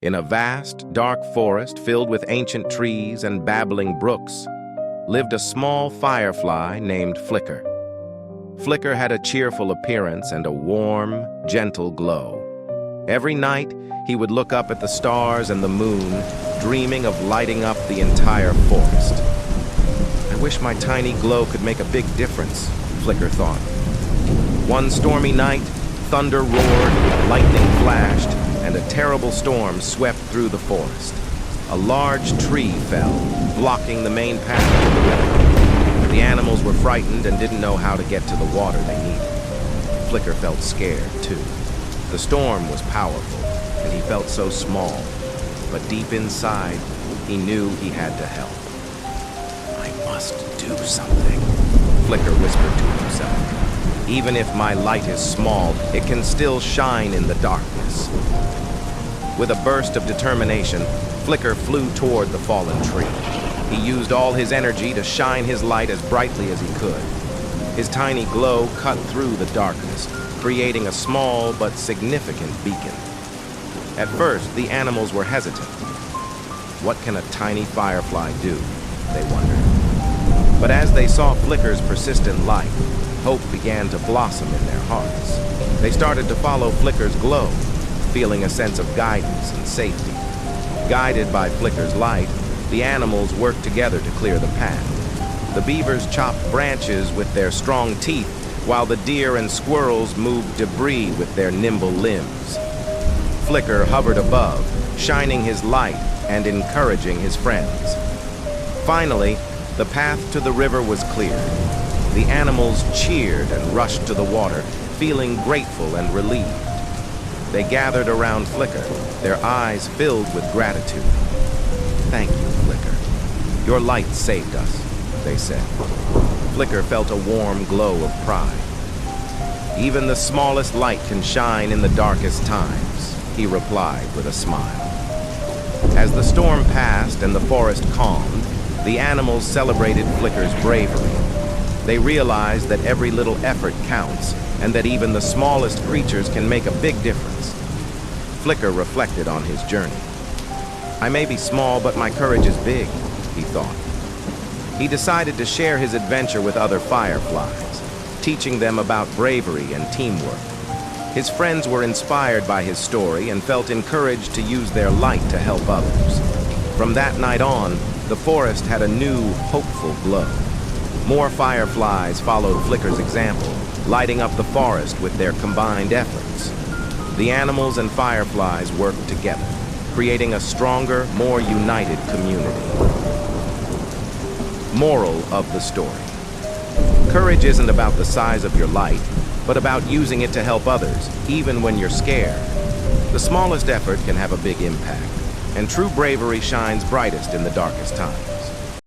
In a vast, dark forest filled with ancient trees and babbling brooks, lived a small firefly named Flicker. Flicker had a cheerful appearance and a warm, gentle glow. Every night, he would look up at the stars and the moon, dreaming of lighting up the entire forest. I wish my tiny glow could make a big difference, Flicker thought. One stormy night, thunder roared, lightning flashed, and a terrible storm swept through the forest. A large tree fell, blocking the main path to the river. The animals were frightened and didn't know how to get to the water they needed. Flicker felt scared, too. The storm was powerful, and he felt so small. But deep inside, he knew he had to help. I must do something, Flicker whispered to himself. Even if my light is small, it can still shine in the darkness. With a burst of determination, Flicker flew toward the fallen tree. He used all his energy to shine his light as brightly as he could. His tiny glow cut through the darkness, creating a small but significant beacon. At first, the animals were hesitant. What can a tiny firefly do? They wondered. But as they saw Flicker's persistent light, hope began to blossom in their hearts. They started to follow Flicker's glow, feeling a sense of guidance and safety. Guided by Flicker's light, the animals worked together to clear the path. The beavers chopped branches with their strong teeth, while the deer and squirrels moved debris with their nimble limbs. Flicker hovered above, shining his light and encouraging his friends. Finally, the path to the river was cleared. The animals cheered and rushed to the water, feeling grateful and relieved. They gathered around Flicker, their eyes filled with gratitude. "Thank you, Flicker. Your light saved us," they said. Flicker felt a warm glow of pride. "Even the smallest light can shine in the darkest times," he replied with a smile. As the storm passed and the forest calmed, the animals celebrated Flicker's bravery. They realized that every little effort counts, and that even the smallest creatures can make a big difference. Flicker reflected on his journey. "I may be small, but my courage is big," he thought. He decided to share his adventure with other fireflies, teaching them about bravery and teamwork. His friends were inspired by his story and felt encouraged to use their light to help others. From that night on, the forest had a new, hopeful glow. More fireflies followed Flicker's example, lighting up the forest with their combined efforts. The animals and fireflies worked together, creating a stronger, more united community. Moral of the story: courage isn't about the size of your light, but about using it to help others, even when you're scared. The smallest effort can have a big impact, and true bravery shines brightest in the darkest times.